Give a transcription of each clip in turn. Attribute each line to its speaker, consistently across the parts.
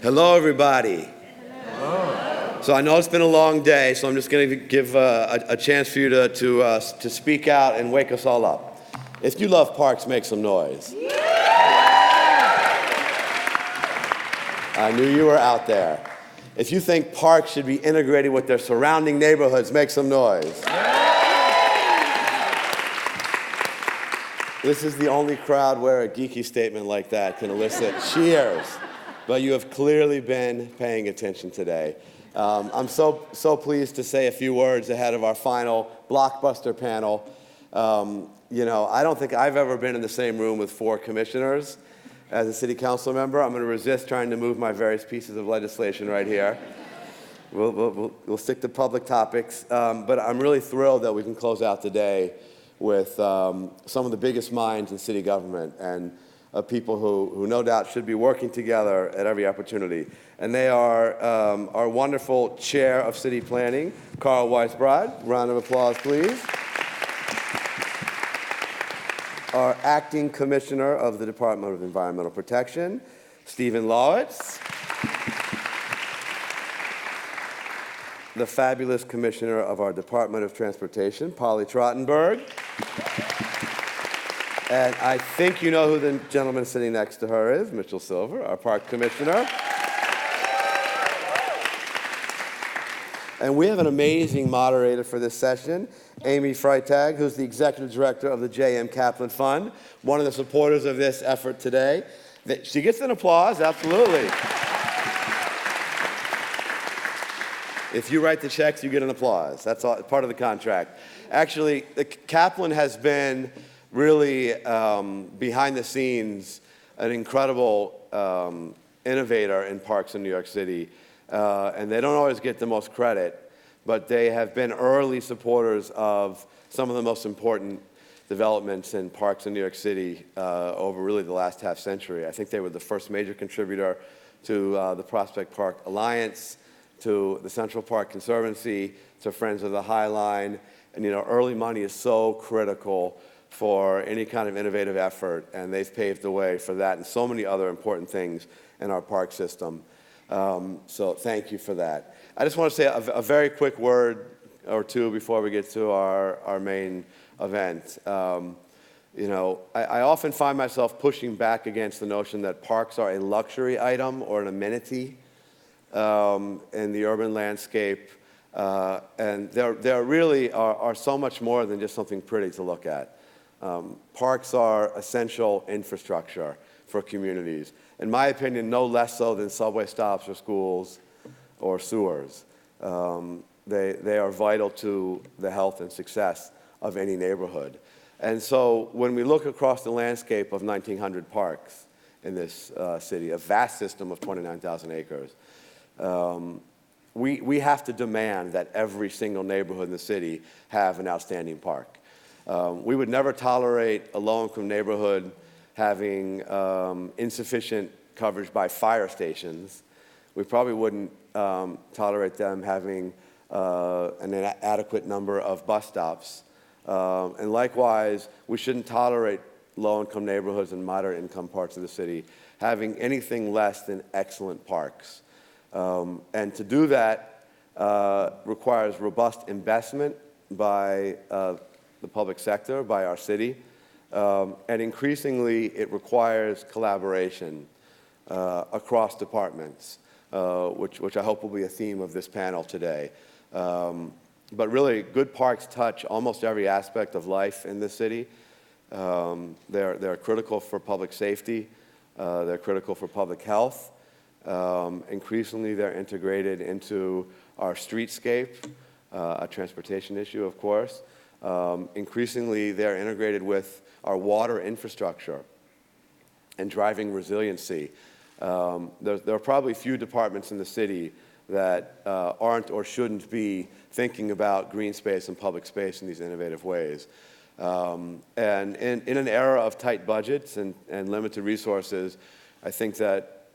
Speaker 1: Hello, everybody.
Speaker 2: Hello.
Speaker 1: So I know it's been a long day, so I'm just going to give a chance for you to speak out and wake us all up. If you love parks, make some noise. I knew you were out there. If you think parks should be integrated with their surrounding neighborhoods, make some noise. This is the only crowd where a geeky statement like that can elicit cheers. But you have clearly been paying attention today. I'm so pleased to say a few words ahead of our final blockbuster panel. I don't think I've ever been in the same room with 4 commissioners as a city council member. I'm going to resist trying to move my various pieces of legislation right here. We'll stick to public topics. But I'm really thrilled that we can close out the day with some of the biggest minds in city government and people who no doubt should be working together at every opportunity. And they are our wonderful Chair of City Planning, Carl Weisbrod. Round of applause, please. Our Acting Commissioner of the Department of Environmental Protection, Stephen Lawitts. The fabulous Commissioner of our Department of Transportation, Polly Trottenberg. And I think you know who the gentleman sitting next to her is, Mitchell Silver, our Park Commissioner. And we have an amazing moderator for this session, Amy Freitag, who's the Executive Director of the J.M. Kaplan Fund, one of the supporters of this effort today. She gets an applause, absolutely. If you write the checks, you get an applause. That's all, part of the contract. Actually, Kaplan has been really behind the scenes an incredible innovator in parks in New York City. And they don't always get the most credit, but they have been early supporters of some of the most important developments in parks in New York City over really the last half century. I think they were the first major contributor to the Prospect Park Alliance, to the Central Park Conservancy, to Friends of the High Line. And early money is so critical for any kind of innovative effort, and they've paved the way for that and so many other important things in our park system. So thank you for that. I just want to say a very quick word or two before we get to our main event. I often find myself pushing back against the notion that parks are a luxury item or an amenity in the urban landscape. And there really are so much more than just something pretty to look at. Parks are essential infrastructure for communities. In my opinion, no less so than subway stops or schools or sewers. They are vital to the health and success of any neighborhood. And so when we look across the landscape of 1,900 parks in this city, a vast system of 29,000 acres, we have to demand that every single neighborhood in the city have an outstanding park. We would never tolerate a low-income neighborhood having insufficient coverage by fire stations. We probably wouldn't tolerate them having an inadequate number of bus stops. And likewise, we shouldn't tolerate low-income neighborhoods and moderate-income parts of the city having anything less than excellent parks. And to do that requires robust investment by the public sector, by our city. And increasingly, it requires collaboration across departments, which I hope will be a theme of this panel today. But really, good parks touch almost every aspect of life in this city. They're critical for public safety. They're critical for public health. Increasingly, they're integrated into our streetscape, a transportation issue, of course. Increasingly, they're integrated with our water infrastructure and driving resiliency. There are probably few departments in the city that aren't or shouldn't be thinking about green space and public space in these innovative ways. And in an era of tight budgets and limited resources, I think that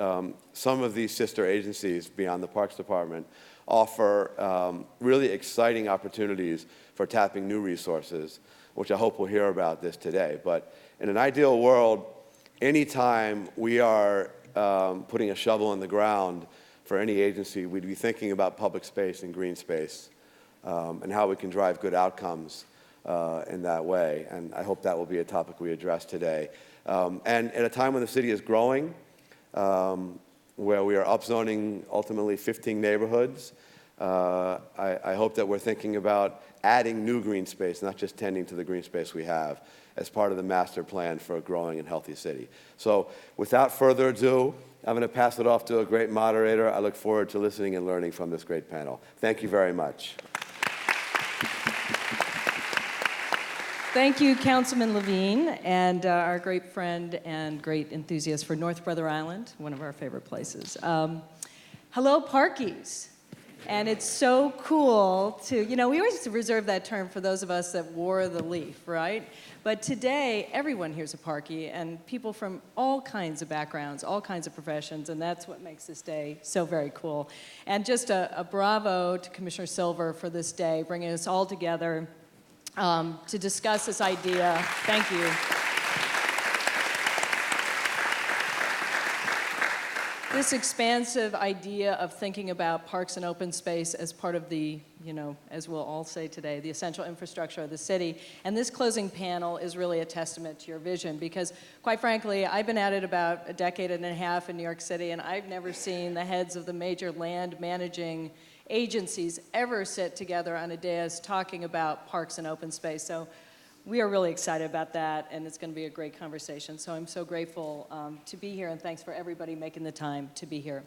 Speaker 1: some of these sister agencies beyond the Parks Department offer really exciting opportunities for tapping new resources, which I hope we'll hear about this today. But in an ideal world, anytime we are putting a shovel in the ground for any agency, we'd be thinking about public space and green space and how we can drive good outcomes in that way. And I hope that will be a topic we address today. And at a time when the city is growing, where we are upzoning ultimately 15 neighborhoods, I hope that we're thinking about adding new green space, not just tending to the green space we have, as part of the master plan for a growing and healthy city. So without further ado, I'm going to pass it off to a great moderator. I look forward to listening and learning from this great panel. Thank you very much.
Speaker 3: Thank you, Councilman Levine, and our great friend and great enthusiast for North Brother Island, one of our favorite places. Hello, Parkies. And it's so cool to, we always reserve that term for those of us that wore the leaf, right? But today, everyone here's a Parkie, and people from all kinds of backgrounds, all kinds of professions, and that's what makes this day so very cool. And just a bravo to Commissioner Silver for this day, bringing us all together to discuss this idea. Thank you. This expansive idea of thinking about parks and open space as part of the, as we'll all say today, the essential infrastructure of the city. And this closing panel is really a testament to your vision because, quite frankly, I've been at it about a decade and a half in New York City, and I've never seen the heads of the major land managing agencies ever sit together on a dais talking about parks and open space. So we are really excited about that, and it's going to be a great conversation. So I'm so grateful to be here, and thanks for everybody making the time to be here.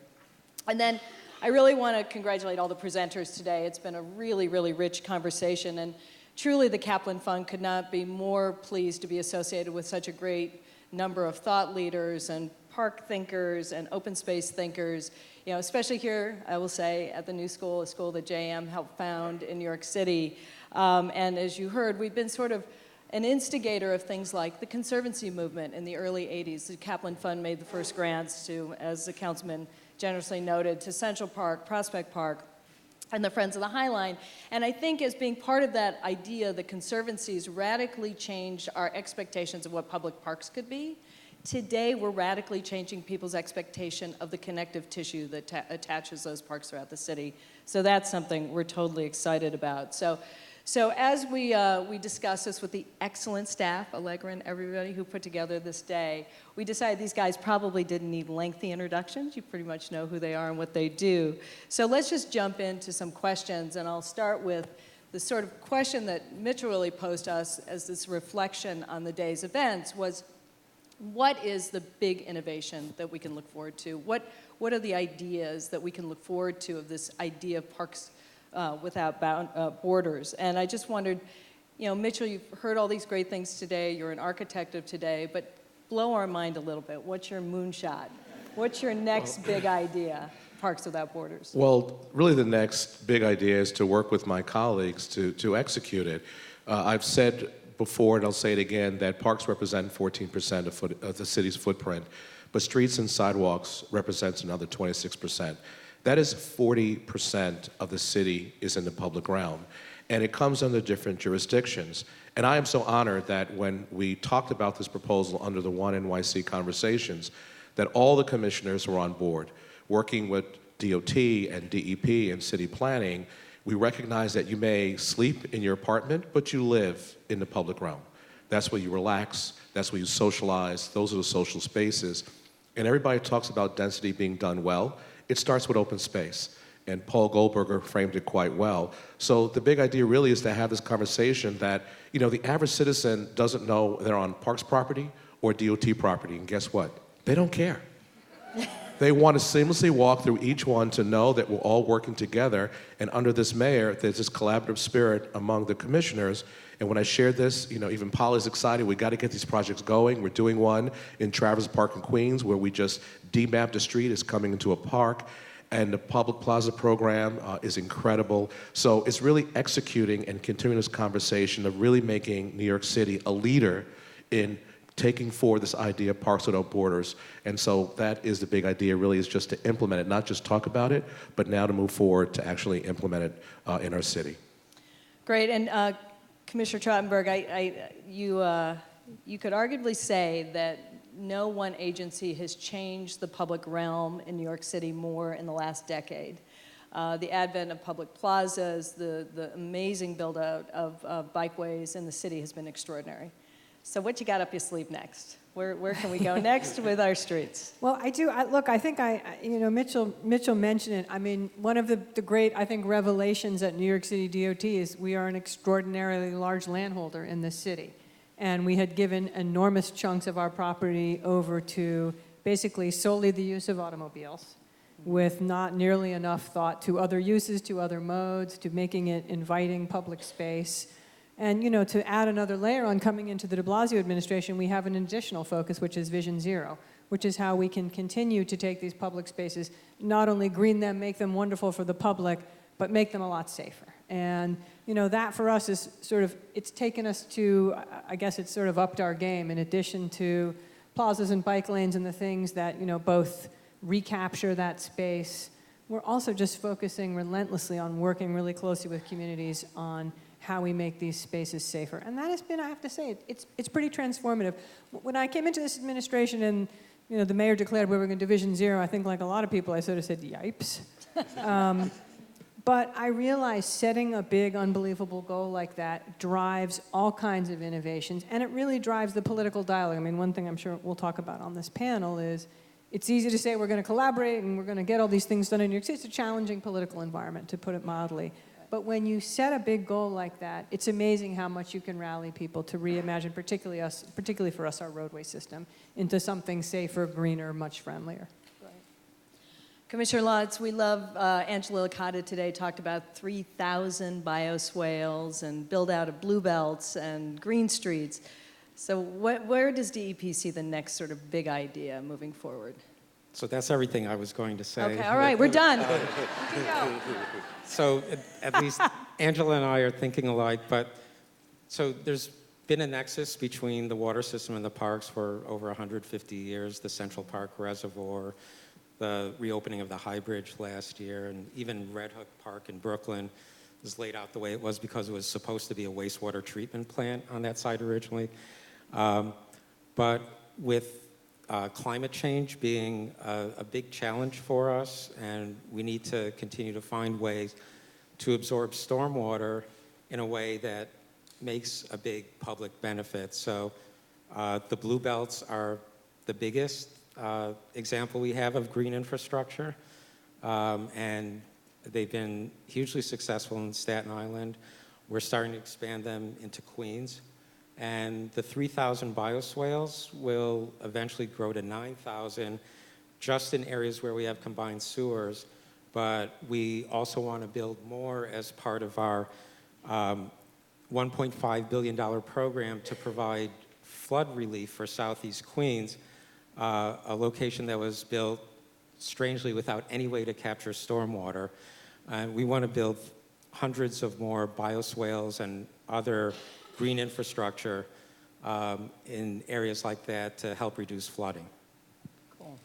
Speaker 3: And then I really want to congratulate all the presenters today. It's been a really, really rich conversation, and truly the Kaplan Fund could not be more pleased to be associated with such a great number of thought leaders and park thinkers and open space thinkers, especially here, I will say, at the New School, a school that JM helped found in New York City. And as you heard, we've been sort of an instigator of things like the Conservancy movement in the early 80s. The Kaplan Fund made the first grants to, as the councilman generously noted, to Central Park, Prospect Park, and the Friends of the High Line. And I think as being part of that idea, the Conservancies radically changed our expectations of what public parks could be. Today, we're radically changing people's expectation of the connective tissue that attaches those parks throughout the city. So that's something we're totally excited about. So as we discussed this with the excellent staff, Allegra and everybody who put together this day, we decided these guys probably didn't need lengthy introductions. You pretty much know who they are and what they do. So let's just jump into some questions, and I'll start with the sort of question that Mitchell really posed to us as this reflection on the day's events was, what is the big innovation that we can look forward to? What are the ideas that we can look forward to of this idea of parks without borders? And I just wondered, Mitchell, you've heard all these great things today. You're an architect of today, but blow our mind a little bit. What's your moonshot? What's your next big idea, Parks Without Borders?
Speaker 2: Well, really the next big idea is to work with my colleagues to execute it. I've said before, and I'll say it again, that parks represent 14% of the city's footprint, but streets and sidewalks represents another 26%. That is 40% of the city is in the public realm, and it comes under different jurisdictions. And I am so honored that when we talked about this proposal under the One NYC conversations, that all the commissioners were on board, working with DOT and DEP and city planning. We recognize that you may sleep in your apartment, but you live in the public realm. That's where you relax, that's where you socialize, those are the social spaces. And everybody talks about density being done well. It starts with open space, and Paul Goldberger framed it quite well. So the big idea really is to have this conversation that, the average citizen doesn't know they're on Parks property or DOT property, and guess what? They don't care. They want to seamlessly walk through each one to know that we're all working together, and under this mayor, there's this collaborative spirit among the commissioners. And when I shared this, even Paul is excited. We got to get these projects going. We're doing one in Travis Park in Queens, where we just demapped a street. It's coming into a park. And the Public Plaza program is incredible. So it's really executing and continuing this conversation of really making New York City a leader in taking forward this idea of Parks Without Borders. And so that is the big idea, really, is just to implement it, not just talk about it, but now to move forward to actually implement it in our city.
Speaker 3: Great, and Commissioner Trottenberg, you could arguably say that no one agency has changed the public realm in New York City more in the last decade. The advent of public plazas, the amazing build-out of bikeways in the city has been extraordinary. So what you got up your sleeve next? Where can we go next with our streets?
Speaker 4: Well, I do. Look, I think Mitchell mentioned it. I mean, one of the great, I think, revelations at New York City DOT is we are an extraordinarily large landholder in this city. And we had given enormous chunks of our property over to basically solely the use of automobiles, with not nearly enough thought to other uses, to other modes, to making it inviting public space. And, to add another layer on coming into the de Blasio administration, we have an additional focus, which is Vision Zero, which is how we can continue to take these public spaces, not only green them, make them wonderful for the public, but make them a lot safer. And, that for us is sort of, it's taken us to, I guess it's sort of upped our game in addition to plazas and bike lanes and the things that, both recapture that space. We're also just focusing relentlessly on working really closely with communities on how we make these spaces safer. And that has been, I have to say, it's pretty transformative. When I came into this administration and the mayor declared we were going to do Vision Zero, I think like a lot of people, I sort of said, yipes. But I realized setting a big, unbelievable goal like that drives all kinds of innovations, and it really drives the political dialogue. I mean, one thing I'm sure we'll talk about on this panel is it's easy to say we're going to collaborate and we're going to get all these things done in New York City. It's a challenging political environment, to put it mildly. But when you set a big goal like that, it's amazing how much you can rally people to reimagine, particularly for us, our roadway system, into something safer, greener, much friendlier.
Speaker 3: Right. Commissioner Lawitts, we love Angela Licata today talked about 3,000 bioswales and build out of blue belts and green streets. So where does DEP see the next sort of big idea moving forward?
Speaker 5: So that's everything I was going to say.
Speaker 3: Okay, all right, we're done.
Speaker 5: So at least Angela and I are thinking alike, but so there's been a nexus between the water system and the parks for over 150 years, the Central Park Reservoir, the reopening of the High Bridge last year, and even Red Hook Park in Brooklyn was laid out the way it was because it was supposed to be a wastewater treatment plant on that site originally. But with climate change being a big challenge for us, and we need to continue to find ways to absorb stormwater in a way that makes a big public benefit. So the blue belts are the biggest example we have of green infrastructure, and they've been hugely successful in Staten Island. We're starting to expand them into Queens. And the 3,000 bioswales will eventually grow to 9,000 just in areas where we have combined sewers. But we also want to build more as part of our $1.5 billion program to provide flood relief for Southeast Queens, a location that was built strangely without any way to capture stormwater. And we want to build hundreds of more bioswales and other green infrastructure in areas like that to help reduce flooding.
Speaker 3: Cool.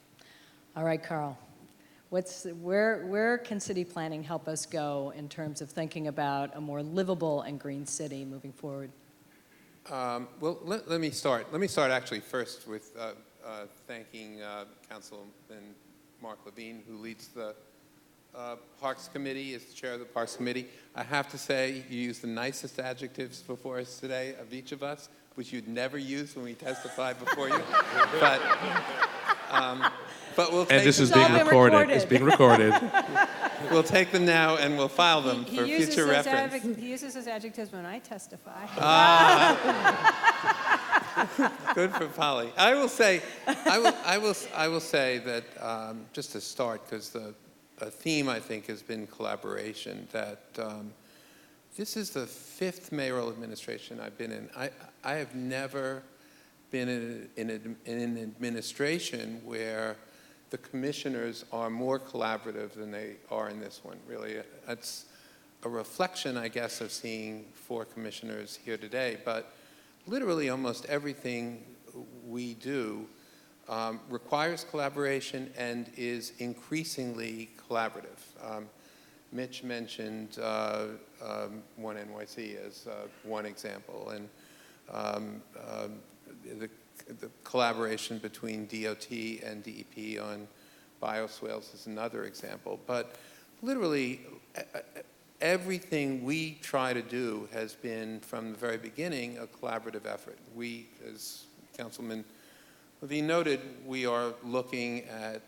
Speaker 3: All right, Carl. Where can city planning help us go in terms of thinking about a more livable and green city moving forward?
Speaker 6: Well, let me start. Let me start actually first with thanking Councilman Mark Levine, who leads the Parks Committee, is the chair of the Parks Committee. I have to say, you used the nicest adjectives before us today of each of us, which you'd never use when we testified before you. But we'll take
Speaker 2: And this
Speaker 6: them.
Speaker 2: is being recorded. It's being recorded.
Speaker 6: We'll take them now and we'll file them for future reference.
Speaker 4: He uses his adjectives when I testify.
Speaker 6: Good for Polly. I will say that just to start, because a theme, I think, has been collaboration, that this is the 5th mayoral administration I've been in. I have never been in an administration where the commissioners are more collaborative than they are in this one, really. It's a reflection, I guess, of seeing 4 commissioners here today, but literally almost everything we do requires collaboration and is increasingly collaborative. Mitch mentioned One NYC as one example, and the the collaboration between DOT and DEP on bioswales is another example. But literally, everything we try to do has been, from the very beginning, a collaborative effort. We, as Councilman Levine noted, we are looking at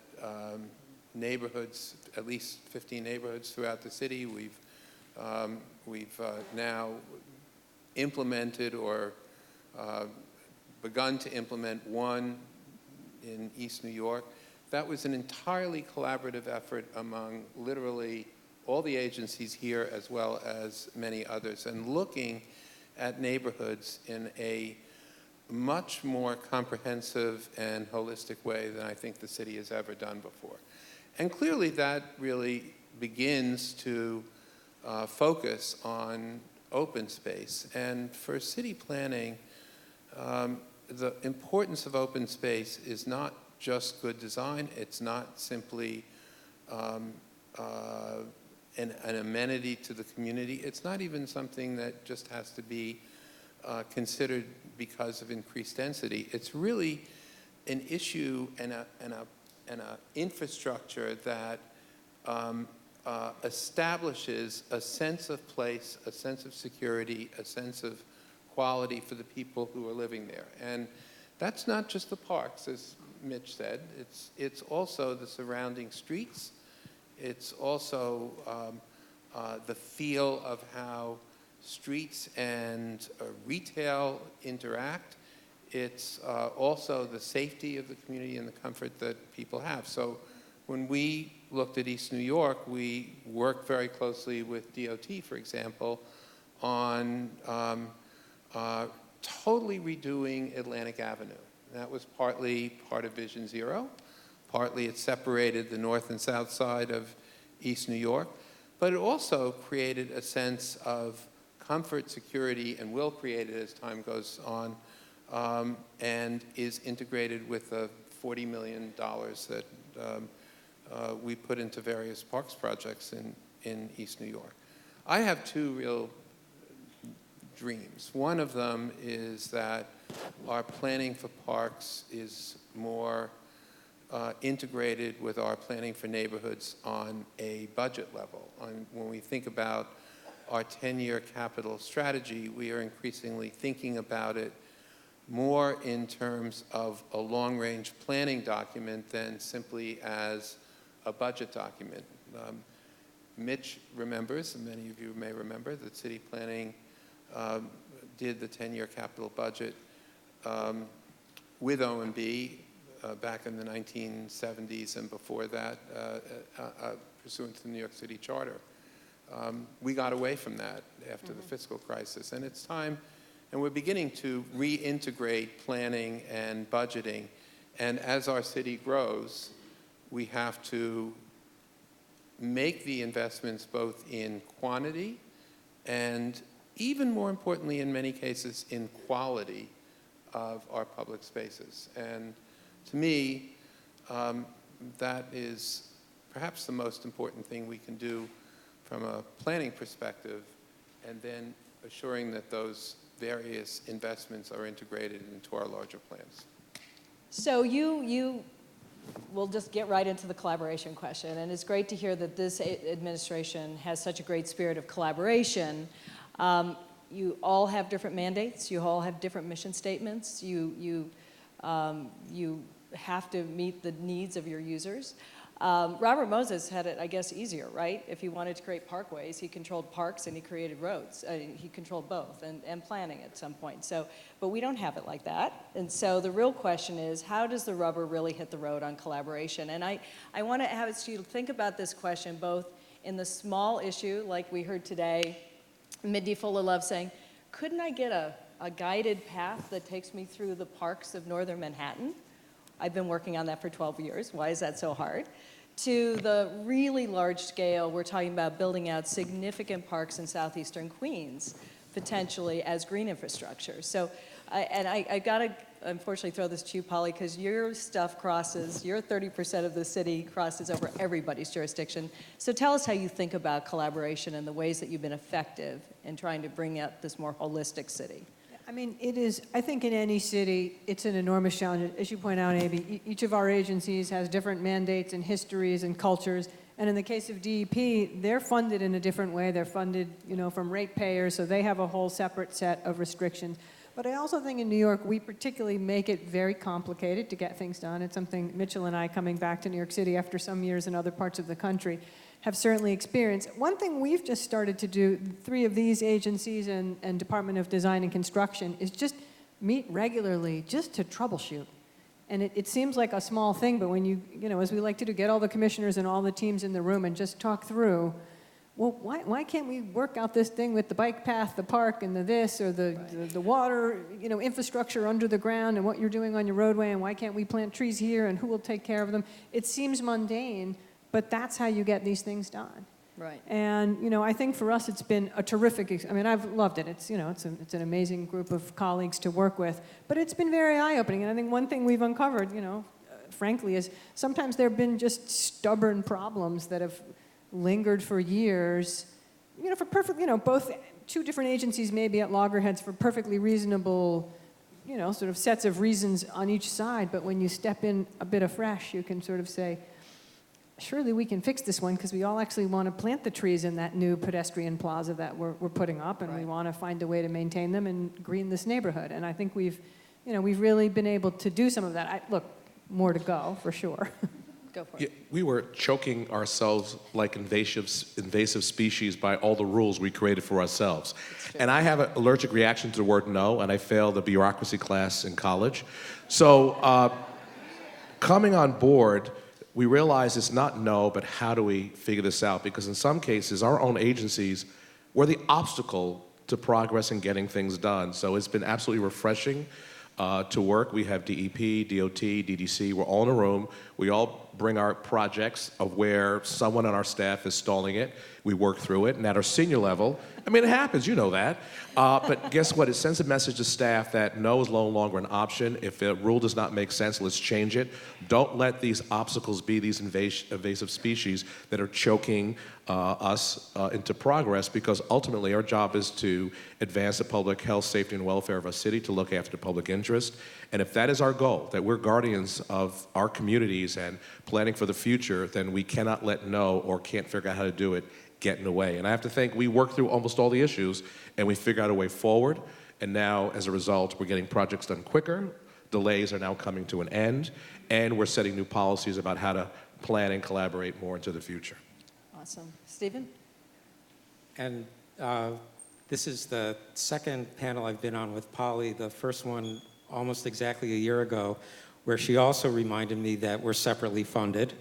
Speaker 6: neighborhoods, at least 15 neighborhoods throughout the city. We've now implemented or begun to implement one in East New York. That was an entirely collaborative effort among literally all the agencies here as well as many others, and looking at neighborhoods in a much more comprehensive and holistic way than I think the city has ever done before. And clearly that really begins to focus on open space. And for city planning, the importance of open space is not just good design. It's not simply an amenity to the community. It's not even something that just has to be considered because of increased density. It's really an issue and a infrastructure that establishes a sense of place, a sense of security, a sense of quality for the people who are living there. And that's not just the parks, as Mitch said. It's also the surrounding streets. It's also the feel of how streets and retail interact. It's also the safety of the community and the comfort that people have. So when we looked at East New York, we worked very closely with DOT, for example, on totally redoing Atlantic Avenue. That was partly part of Vision Zero. Partly it separated the north and south side of East New York. But it also created a sense of comfort, security, and will create it as time goes on, and is integrated with the $40 million that we put into various parks projects in East New York. I have two real dreams. One of them is that our planning for parks is more integrated with our planning for neighborhoods on a budget level. When we think about our 10-year capital strategy, we are increasingly thinking about it more in terms of a long-range planning document than simply as a budget document. Mitch remembers, and many of you may remember, that city planning did the 10-year capital budget with OMB back in the 1970s and before that, pursuant to the New York City Charter. We got away from that after the fiscal crisis, and it's time, and we're beginning to reintegrate planning and budgeting. And as our city grows, we have to make the investments both in quantity and, even more importantly in many cases, in quality of our public spaces. And to me, that is perhaps the most important thing we can do from a planning perspective, and then assuring that those various investments are integrated into our larger plans.
Speaker 3: So we'll just get right into the collaboration question, and it's great to hear that this administration has such a great spirit of collaboration. You all have different mandates, you all have different mission statements, you have to meet the needs of your users. Robert Moses had it, I guess, easier, right? If he wanted to create parkways, he controlled parks and he created roads. He controlled both, and planning at some point. So, but we don't have it like that. And so the real question is, how does the rubber really hit the road on collaboration? And I want to have you think about this question both in the small issue, like we heard today, Mindy Full of Love saying, couldn't I get a guided path that takes me through the parks of northern Manhattan? I've been working on that for 12 years. Why is that so hard? To the really large scale, we're talking about building out significant parks in southeastern Queens, potentially as green infrastructure. So, I got to unfortunately throw this to you, Polly, because your stuff crosses, your 30% of the city crosses over everybody's jurisdiction. So tell us how you think about collaboration and the ways that you've been effective in trying to bring out this more holistic city.
Speaker 4: I mean, it is, I think in any city, it's an enormous challenge. As you point out, Amy, each of our agencies has different mandates and histories and cultures. And in the case of DEP, they're funded in a different way. They're funded, from ratepayers, so they have a whole separate set of restrictions. But I also think in New York, we particularly make it very complicated to get things done. It's something Mitchell and I, coming back to New York City after some years in other parts of the country, have certainly experienced. One thing we've just started to do, 3 of these agencies and Department of Design and Construction, is just meet regularly just to troubleshoot. And it seems like a small thing, but when as we like to do, get all the commissioners and all the teams in the room and just talk through, well, why can't we work out this thing with the bike path, the park, and the this, or the water, infrastructure under the ground, and what you're doing on your roadway, and why can't we plant trees here, and who will take care of them? It seems mundane, but that's how you get these things done.
Speaker 3: Right.
Speaker 4: And, I think for us it's been a terrific, I've loved it. It's an amazing group of colleagues to work with, but it's been very eye-opening. And I think one thing we've uncovered, frankly, is sometimes there have been just stubborn problems that have lingered for years, both 2 different agencies maybe at loggerheads for perfectly reasonable, sort of sets of reasons on each side. But when you step in a bit afresh, you can sort of say, surely we can fix this one because we all actually want to plant the trees in that new pedestrian plaza that we're putting up, and we want to find a way to maintain them and green this neighborhood. And I think we've really been able to do some of that. Look, more to go for sure.
Speaker 3: Go for
Speaker 2: Yeah,
Speaker 3: it.
Speaker 2: we were choking ourselves like invasive species by all the rules we created for ourselves. And I have an allergic reaction to the word no, and I failed a bureaucracy class in college. So coming on board, we realized it's not no, but how do we figure this out? Because in some cases, our own agencies were the obstacle to progress in getting things done. So it's been absolutely refreshing to work. We have DEP, DOT, DDC, we're all in a room. We all bring our projects of where someone on our staff is stalling it. We work through it, and at our senior level, it happens, you know that. But guess what? It sends a message to staff that no is no longer an option. If a rule does not make sense, let's change it. Don't let these obstacles be these invasive species that are choking us into progress, because ultimately our job is to advance the public health, safety, and welfare of our city, to look after the public interest. And if that is our goal, that we're guardians of our communities and planning for the future, then we cannot let no, or can't figure out how to do it, get in the way. And I have to think we worked through almost all the issues and we figured out a way forward. And now, as a result, we're getting projects done quicker. Delays are now coming to an end. And we're setting new policies about how to plan and collaborate more into the future.
Speaker 3: Awesome. Stephen?
Speaker 5: And this is the second panel I've been on with Polly. The first one almost exactly a year ago, where she also reminded me that we're separately funded.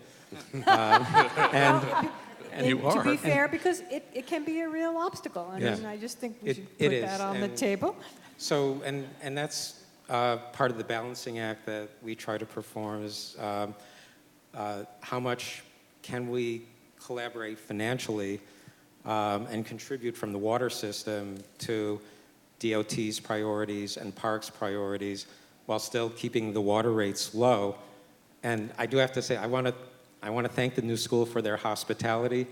Speaker 2: And you
Speaker 4: to
Speaker 2: are.
Speaker 4: be fair, because it can be a real obstacle. I just think we should put that on the table.
Speaker 5: So, and that's part of the balancing act that we try to perform is how much can we collaborate financially and contribute from the water system to DOT's priorities and Parks' priorities while still keeping the water rates low. And I do have to say, I want to thank the new school for their hospitality.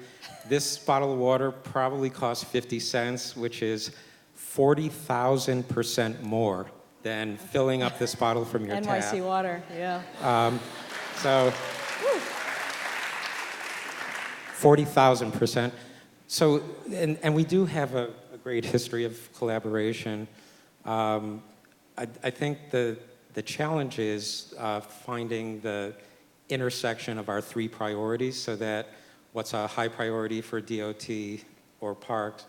Speaker 5: This bottle of water probably costs 50 cents, which is 40,000% more than filling up this bottle from your tap.
Speaker 3: NYC water, yeah.
Speaker 5: So 40,000%. So, and we do have a great history of collaboration. I think the challenge is finding the intersection of our 3 priorities so that what's a high priority for DOT or Parks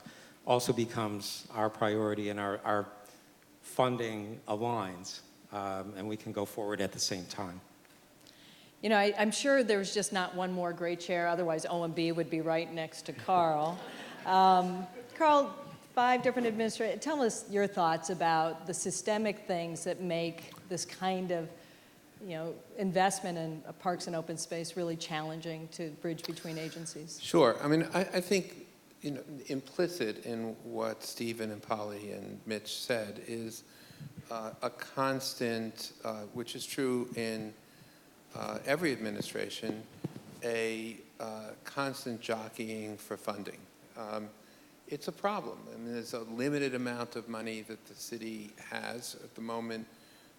Speaker 5: also becomes our priority, and our funding aligns, and we can go forward at the same time.
Speaker 3: I'm sure there's just not one more great chair, otherwise OMB would be right next to Carl. Carl, 5 different administrators. Tell us your thoughts about the systemic things that make this kind of investment in parks and open space really challenging to bridge between agencies.
Speaker 6: Sure. I think implicit in what Stephen and Polly and Mitch said is a constant, which is true in every administration, a constant jockeying for funding. it's a problem. I mean, there's a limited amount of money that the city has. At the moment,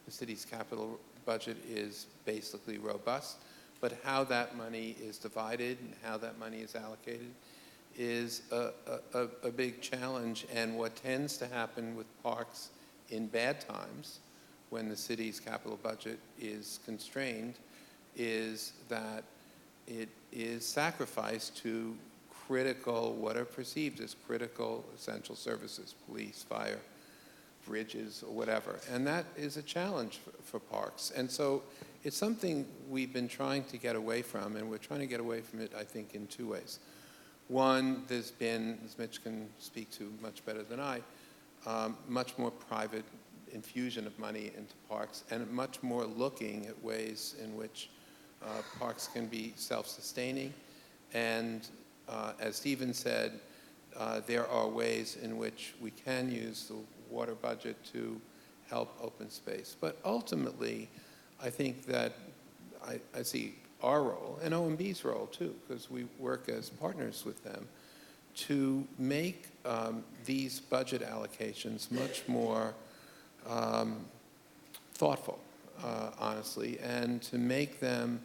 Speaker 6: the city's capital budget is basically robust, but how that money is divided and how that money is allocated is a big challenge. And what tends to happen with parks in bad times, when the city's capital budget is constrained, is that it is sacrificed to critical, what are perceived as critical essential services, police, fire, bridges, or whatever. And that is a challenge for parks. And so it's something we've been trying to get away from, and we're trying to get away from it, I think, in two ways. One, there's been, as Mitch can speak to much better than I, much more private infusion of money into parks, and much more looking at ways in which parks can be self-sustaining. And as Stephen said, there are ways in which we can use the water budget to help open space. But ultimately, I think that I see our role, and OMB's role too, because we work as partners with them, to make these budget allocations much more thoughtful, honestly, and to make them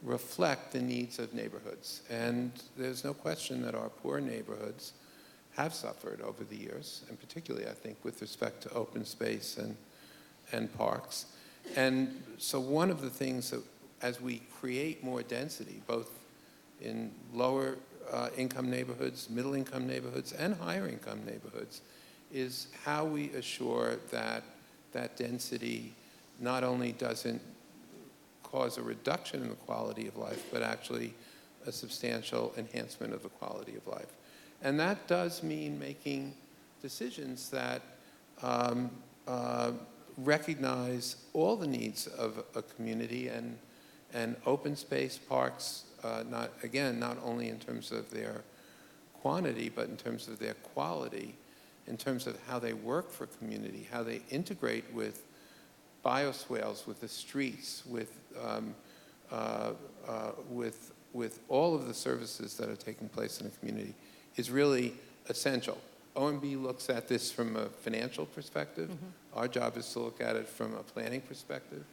Speaker 6: reflect the needs of neighborhoods. And there's no question that our poor neighborhoods have suffered over the years, and particularly, I think, with respect to open space and parks. And so one of the things that, as we create more density, both in lower income neighborhoods, middle income neighborhoods, and higher income neighborhoods, is how we assure that that density not only doesn't cause a reduction in the quality of life, but actually a substantial enhancement of the quality of life. And that does mean making decisions that recognize all the needs of a community, and open space parks, not only in terms of their quantity, but in terms of their quality, in terms of how they work for community, how they integrate with bioswales, with the streets, with all of the services that are taking place in a community, is really essential. OMB looks at this from a financial perspective. Mm-hmm. Our job is to look at it from a planning perspective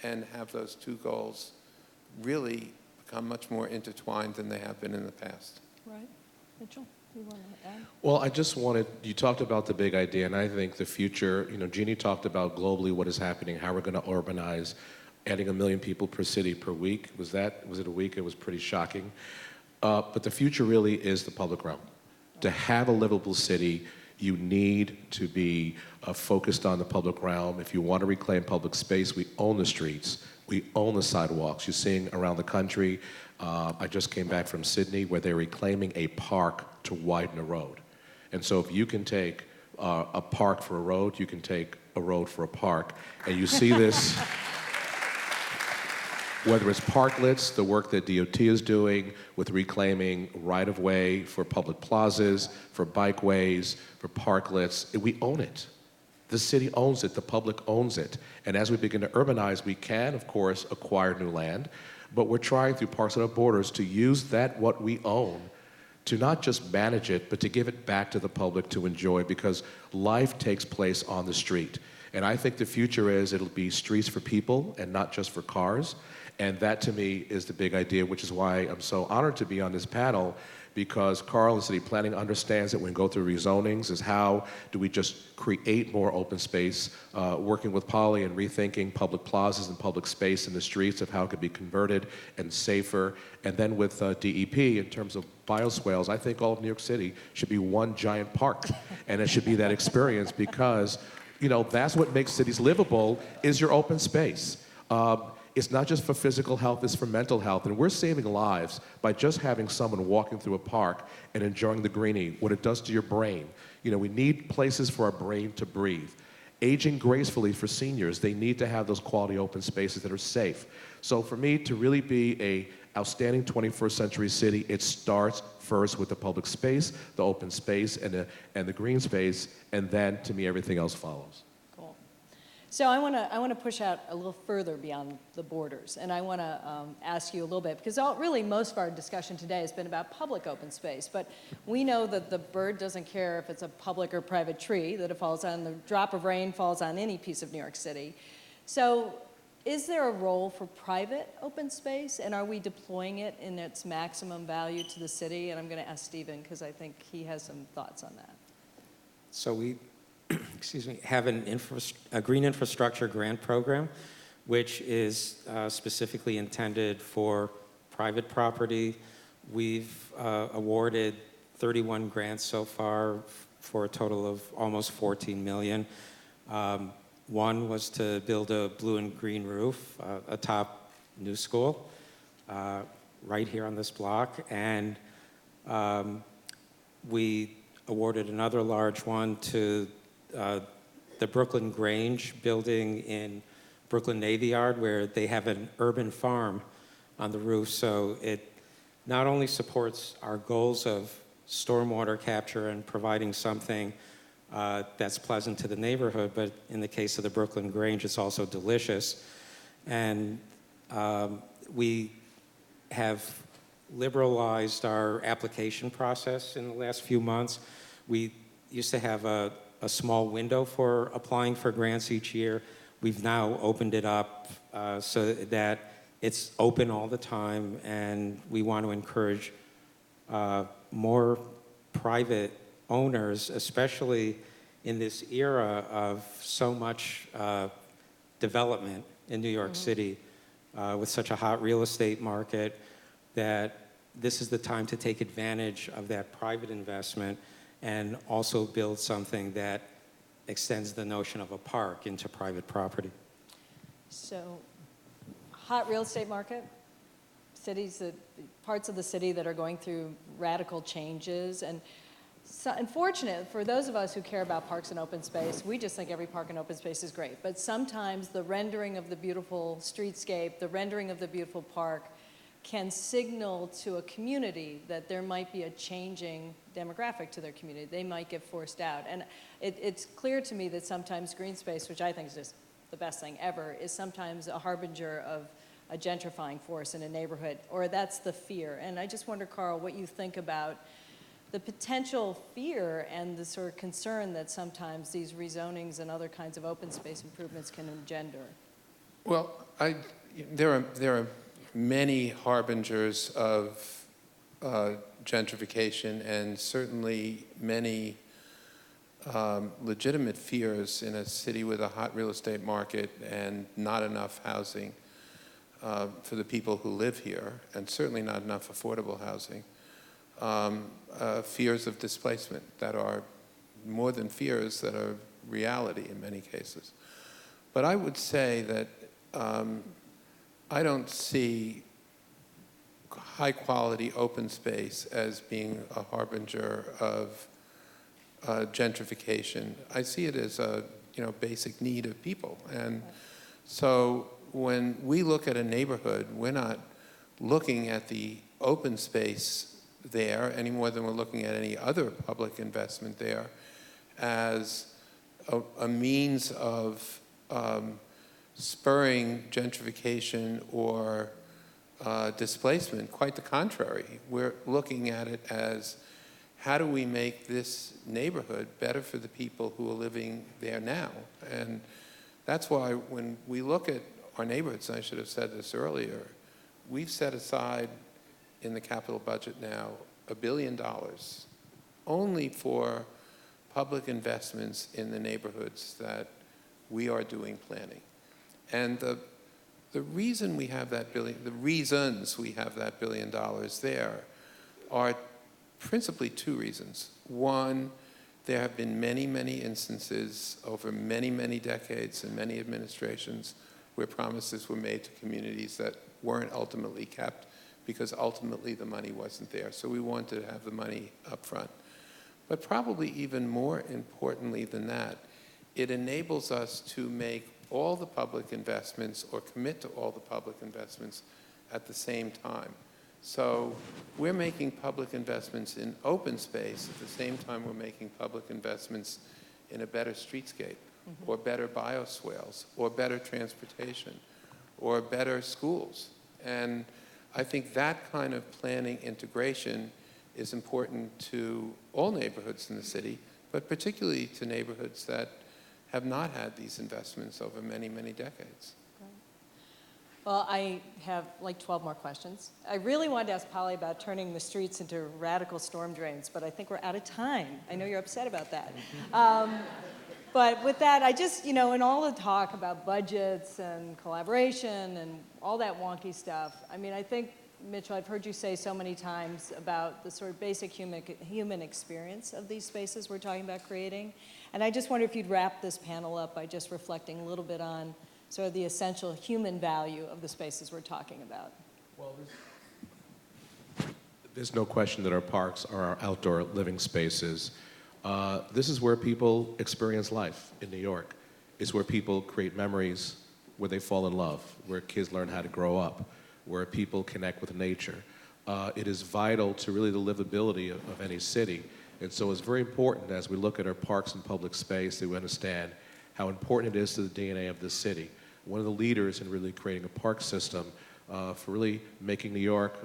Speaker 6: and have those two goals really become much more intertwined than they have been in the past.
Speaker 3: Right. Mitchell, you want to add?
Speaker 2: Well, I just wanted, you talked about the big idea, and I think the future, Jeannie talked about globally what is happening, how we're going to urbanize, adding 1 million people per city per week. Was it a week? It was pretty shocking. But the future really is the public realm. To have a livable city, you need to be focused on the public realm. If you want to reclaim public space, we own the streets. We own the sidewalks. You're seeing around the country. I just came back from Sydney, where they're reclaiming a park to widen a road. And so if you can take a park for a road, you can take a road for a park. And you see this, whether it's parklets, the work that DOT is doing with reclaiming right-of-way for public plazas, for bikeways, for parklets, we own it. The city owns it, the public owns it. And as we begin to urbanize, we can, of course, acquire new land, but we're trying through Parks Without Borders to use that, what we own, to not just manage it, but to give it back to the public to enjoy, because life takes place on the street. And I think the future is it'll be streets for people and not just for cars. And that, to me, is the big idea, which is why I'm so honored to be on this panel, because Carl and city planning understands that when we go through rezonings is how do we just create more open space, working with Polly and rethinking public plazas and public space in the streets of how it could be converted and safer. And then with DEP, in terms of bioswales, I think all of New York City should be one giant park. And it should be that experience, because that's what makes cities livable, is your open space. It's not just for physical health, it's for mental health. And we're saving lives by just having someone walking through a park and enjoying the greenery, what it does to your brain. We need places for our brain to breathe. Aging gracefully for seniors, they need to have those quality open spaces that are safe. So for me, to really be a outstanding 21st century city, it starts first with the public space, the open space, and the green space, and then, to me, everything else follows.
Speaker 3: Cool. So I want to push out a little further beyond the borders, and I want to ask you a little bit, because really most of our discussion today has been about public open space, but we know that the bird doesn't care if it's a public or private tree, that it falls on, the drop of rain falls on any piece of New York City. So is there a role for private open space, and are we deploying it in its maximum value to the city? And I'm going to ask Stephen, because I think he has some thoughts on that.
Speaker 5: So we, have a green infrastructure grant program, which is specifically intended for private property. We've awarded 31 grants so far for a total of almost 14 million. One was to build a blue and green roof atop New School, right here on this block, and we awarded another large one to the Brooklyn Grange building in Brooklyn Navy Yard, where they have an urban farm on the roof. So it not only supports our goals of stormwater capture and providing something that's pleasant to the neighborhood, but in the case of the Brooklyn Grange, it's also delicious. And we have liberalized our application process in the last few months. We used to have a small window for applying for grants each year. We've now opened it up so that it's open all the time, and we want to encourage more private owners, especially in this era of so much development in New York City with such a hot real estate market, that this is the time to take advantage of that private investment and also build something that extends the notion of a park into private property.
Speaker 3: So, hot real estate market, parts of the city that are going through radical changes, and so unfortunate for those of us who care about parks and open space, we just think every park and open space is great. But sometimes the rendering of the beautiful streetscape, the rendering of the beautiful park, can signal to a community that there might be a changing demographic to their community. They might get forced out. And it's clear to me that sometimes green space, which I think is just the best thing ever, is sometimes a harbinger of a gentrifying force in a neighborhood, or that's the fear. And I just wonder, Carl, what you think about the potential fear and the sort of concern that sometimes these rezonings and other kinds of open space improvements can engender.
Speaker 6: Well, there are many harbingers of gentrification, and certainly many legitimate fears in a city with a hot real estate market and not enough housing for the people who live here, and certainly not enough affordable housing. Fears of displacement that are more than fears, that are reality in many cases. But I would say that I don't see high quality open space as being a harbinger of gentrification. I see it as a basic need of people. And so when we look at a neighborhood, we're not looking at the open space there any more than we're looking at any other public investment there as a means of spurring gentrification or displacement. Quite the contrary. We're looking at it as, how do we make this neighborhood better for the people who are living there now? And that's why when we look at our neighborhoods, and I should have said this earlier, we've set aside in the capital budget now $1 billion only for public investments in the neighborhoods that we are doing planning. And the reason we have that the reasons we have that $1 billion there are principally two reasons. One, there have been many, many instances over many, many decades and many administrations where promises were made to communities that weren't ultimately kept because ultimately the money wasn't there. So we wanted to have the money up front. But probably even more importantly than that, it enables us to make all the public investments or commit to all the public investments at the same time. So we're making public investments in open space at the same time we're making public investments in a better streetscape. or better bioswales, or better transportation, or better schools. And I think that kind of planning integration is important to all neighborhoods in the city, but particularly to neighborhoods that have not had these investments over many, many decades.
Speaker 3: Well, I have like 12 more questions. I really wanted to ask Polly about turning the streets into radical storm drains, but I think we're out of time. I know you're upset about that. But with that, I just, in all the talk about budgets and collaboration and all that wonky stuff, I mean, I think, Mitchell, I've heard you say so many times about the sort of basic human experience of these spaces we're talking about creating. And I just wonder if you'd wrap this panel up by just reflecting a little bit on sort of the essential human value of the spaces we're talking about.
Speaker 2: Well, there's no question that our parks are our outdoor living spaces. This is where people experience life in New York. It's where people create memories, where they fall in love, where kids learn how to grow up, where people connect with nature. It is vital to really the livability of any city. And so it's very important as we look at our parks and public space that we understand how important it is to the DNA of this city. One of the leaders in really creating a park system for really making New York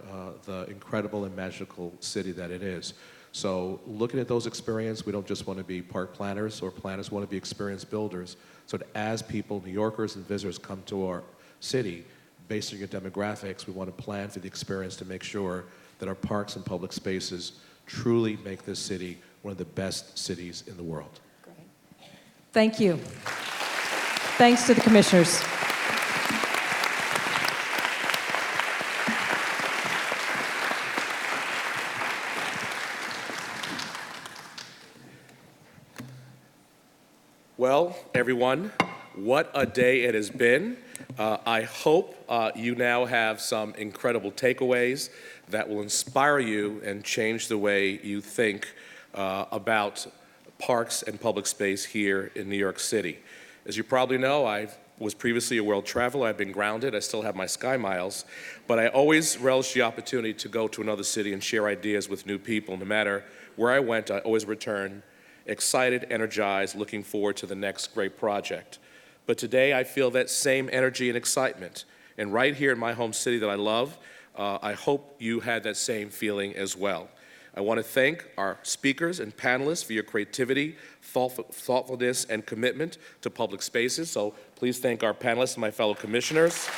Speaker 2: the incredible and magical city that it is. So looking at those experiences, we don't just want to be park planners, or planners want to be experience builders. So that as people, New Yorkers and visitors come to our city, based on your demographics, we want to plan for the experience to make sure that our parks and public spaces truly make this city one of the best cities in the world.
Speaker 3: Great. Thank you. Thanks to the commissioners.
Speaker 2: Well, everyone, what a day it has been. I hope you now have some incredible takeaways that will inspire you and change the way you think about parks and public space here in New York City. As you probably know, I was previously a world traveler. I've been grounded. I still have my Sky Miles. But I always relish the opportunity to go to another city and share ideas with new people. No matter where I went, I always returned excited, energized, looking forward to the next great project. But today I feel that same energy and excitement. And right here in my home city that I love, I hope you had that same feeling as well. I want to thank our speakers and panelists for your creativity, thoughtfulness, and commitment to public spaces. So please thank our panelists and my fellow commissioners.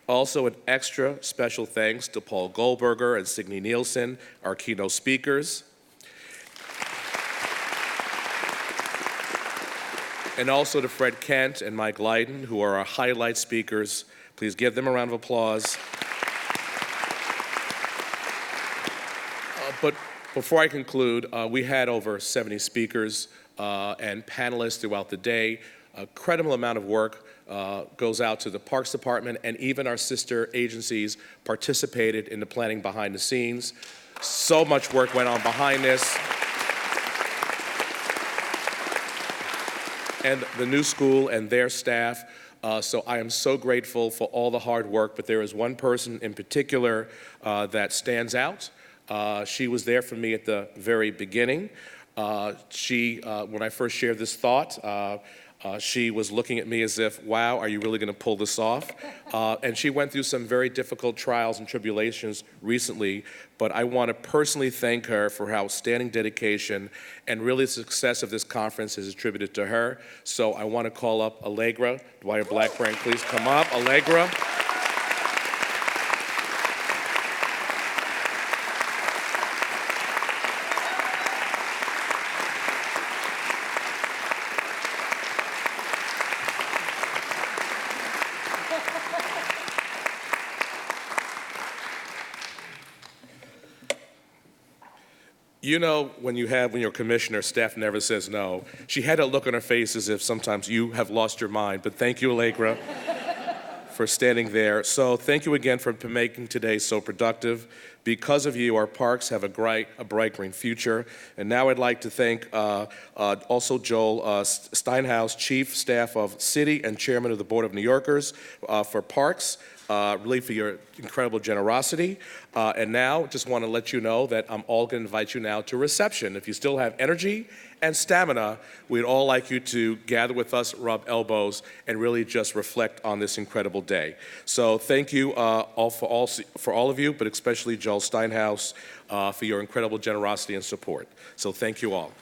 Speaker 2: Also, an extra special thanks to Paul Goldberger and Signe Nielsen, our keynote speakers. And also to Fred Kent and Mike Lydon, who are our highlight speakers. Please give them a round of applause. But before I conclude, we had over 70 speakers and panelists throughout the day. A credible amount of work goes out to the Parks Department, and even our sister agencies participated in the planning behind the scenes. So much work went on behind this. And the new school and their staff. So I am so grateful for all the hard work, but there is one person in particular that stands out. She was there for me at the very beginning. When I first shared this thought, she was looking at me as if, wow, are you really going to pull this off? And she went through some very difficult trials and tribulations recently, but I want to personally thank her for her outstanding dedication, and really the success of this conference is attributed to her. So I want to call up Allegra. Dwyer Blackburn, please come up. Allegra. You know, when you're a commissioner, staff never says no. She had a look on her face as if sometimes you have lost your mind, but thank you, Allegra, for standing there. So thank you again for making today so productive. Because of you, our parks have a bright green future. And now I'd like to thank also Joel Steinhaus, Chief Staff of City and Chairman of the Board of New Yorkers for Parks. really for your incredible generosity. And now, just want to let you know that I'm all going to invite you now to reception. If you still have energy and stamina, we'd all like you to gather with us, rub elbows, and really just reflect on this incredible day. So thank you for all of you, but especially Joel Steinhaus, for your incredible generosity and support. So thank you all.